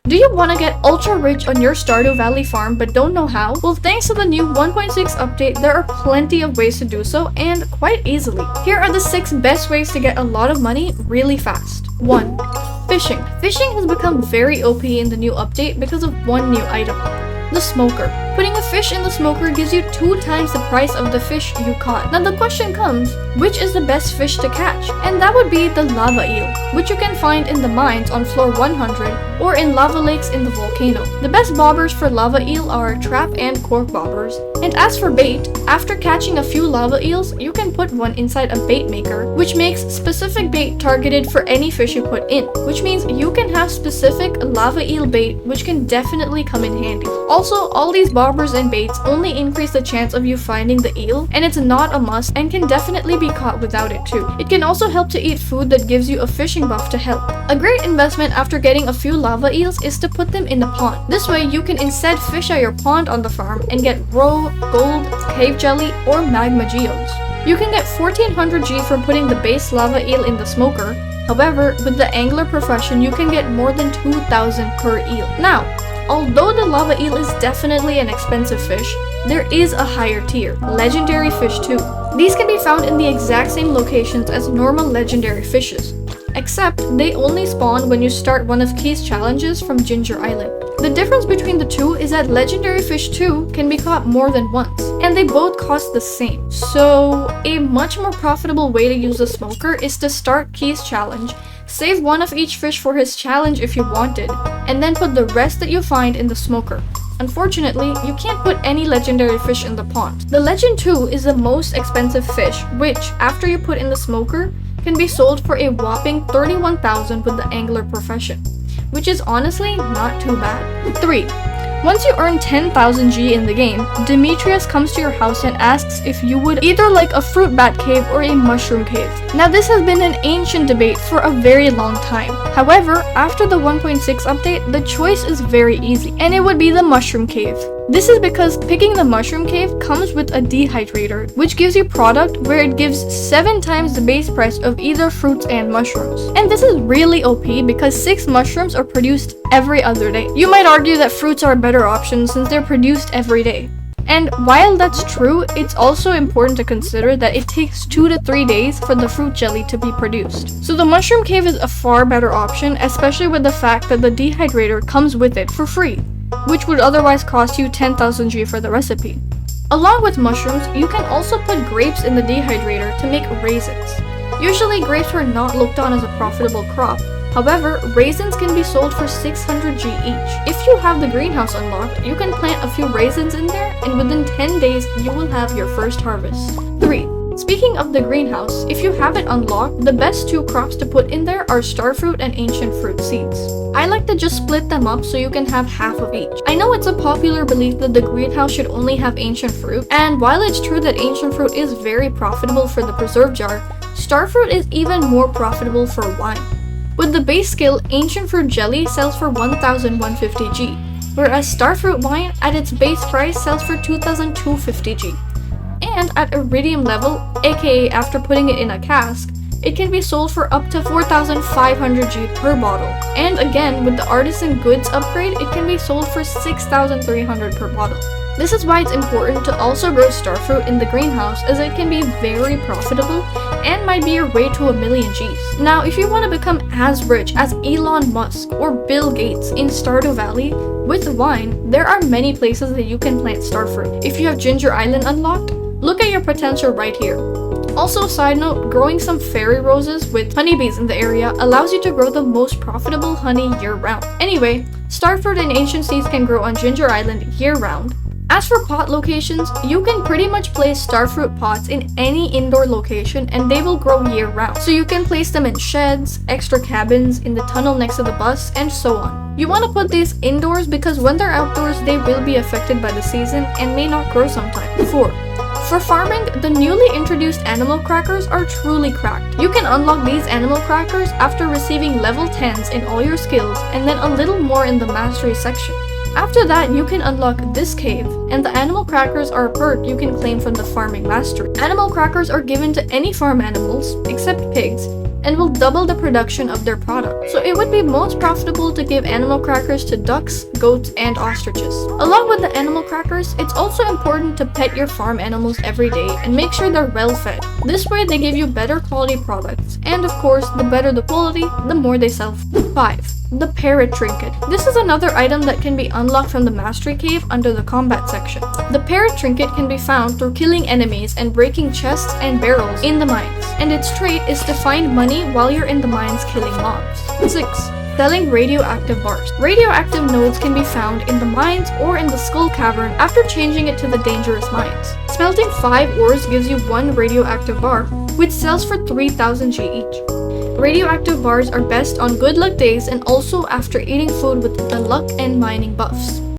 Do you want to get ultra rich on your Stardew Valley farm but don't know how? Well, thanks to the new 1.6 update, there are plenty of ways to do so and quite easily. Here are the 6 best ways to get a lot of money really fast. 1. Fishing. Fishing has become very OP in the new update because of one new item. The smoker. Putting a fish in the smoker gives you 2 times the price of the fish you caught. Now the question comes, which is the best fish to catch? And that would be the lava eel, which you can find in the mines on floor 100 or in lava lakes in the volcano. The best bobbers for lava eel are trap and cork bobbers. And as for bait, after catching a few lava eels, you can put one inside a bait maker, which makes specific bait targeted for any fish you put in, which means you can have specific lava eel bait, which can definitely come in handy. Also, all these bobbers and baits only increase the chance of you finding the eel, and it's not a must and can definitely be caught without it too. It can also help to eat food that gives you a fishing buff to help. A great investment after getting a few lava eels is to put them in the pond. This way you can instead fish out your pond on the farm and get roe, gold, cave jelly, or magma geodes. You can get 1400 G for putting the base lava eel in the smoker. However, with the angler profession, you can get more than 2000 per eel. Now, although the lava eel is definitely an expensive fish, there is a higher tier, legendary fish too. These can be found in the exact same locations as normal legendary fishes, except they only spawn when you start one of Key's challenges from Ginger Island. The difference between the two is that legendary fish 2 can be caught more than once, and they both cost the same. So, a much more profitable way to use the smoker is to start Key's challenge, save one of each fish for his challenge if you wanted, and then put the rest that you find in the smoker. Unfortunately, you can't put any legendary fish in the pond. The Legend 2 is the most expensive fish, which, after you put in the smoker, can be sold for a whopping 31,000 with the angler profession, which is honestly not too bad. 3. Once you earn 10,000 G in the game, Demetrius comes to your house and asks if you would either like a fruit bat cave or a mushroom cave. Now this has been an ancient debate for a very long time. However, after the 1.6 update, the choice is very easy, and it would be the mushroom cave. This is because picking the mushroom cave comes with a dehydrator, which gives you product where it gives 7 times the base price of either fruits and mushrooms. And this is really OP because 6 mushrooms are produced every other day. You might argue that fruits are a better option since they're produced every day. And while that's true, it's also important to consider that it takes 2 to 3 days for the fruit jelly to be produced. So the mushroom cave is a far better option, especially with the fact that the dehydrator comes with it for free, which would otherwise cost you 10,000 G for the recipe. Along with mushrooms, you can also put grapes in the dehydrator to make raisins. Usually grapes were not looked on as a profitable crop. However, raisins can be sold for 600 G each. If you have the greenhouse unlocked, you can plant a few raisins in there, and within 10 days, you will have your first harvest. 3. Speaking of the greenhouse, if you have it unlocked, the best 2 crops to put in there are starfruit and ancient fruit seeds. I like to just split them up so you can have half of each. I know it's a popular belief that the greenhouse should only have ancient fruit, and while it's true that ancient fruit is very profitable for the preserve jar, starfruit is even more profitable for wine. With the base skill, ancient fruit jelly sells for 1,150 G, whereas starfruit wine at its base price sells for 2,250 G. And at iridium level, aka after putting it in a cask, it can be sold for up to 4,500 G per bottle. And again, with the artisan goods upgrade, it can be sold for 6,300 per bottle. This is why it's important to also grow starfruit in the greenhouse, as it can be very profitable and might be your way to 1,000,000 Gs. Now, if you want to become as rich as Elon Musk or Bill Gates in Stardew Valley with wine, there are many places that you can plant starfruit. If you have Ginger Island unlocked, look at your potential right here. Also, side note, growing some fairy roses with honeybees in the area allows you to grow the most profitable honey year-round. Anyway, starfruit and ancient seeds can grow on Ginger Island year-round. As for pot locations, you can pretty much place starfruit pots in any indoor location and they will grow year-round. So you can place them in sheds, extra cabins, in the tunnel next to the bus, and so on. You want to put these indoors because when they're outdoors, they will be affected by the season and may not grow sometime. 4. For farming, the newly introduced animal crackers are truly cracked. You can unlock these animal crackers after receiving level 10s in all your skills and then a little more in the mastery section. After that, you can unlock this cave, and the animal crackers are a perk you can claim from the farming mastery. Animal crackers are given to any farm animals, except pigs, and will double the production of their product. So it would be most profitable to give animal crackers to ducks, goats, and ostriches. Along with the animal crackers, it's also important to pet your farm animals every day and make sure they're well fed. This way they give you better quality products, and of course, the better the quality, the more they sell. 5. The Parrot Trinket. This is another item that can be unlocked from the Mastery Cave under the Combat section. The Parrot Trinket can be found through killing enemies and breaking chests and barrels in the mines, and its trait is to find money while you're in the mines killing mobs. 6. Selling radioactive bars. Radioactive nodes can be found in the mines or in the Skull Cavern after changing it to the dangerous mines. Smelting 5 ores gives you 1 radioactive bar, which sells for 3000 G each. Radioactive bars are best on good luck days and also after eating food with the luck and mining buffs.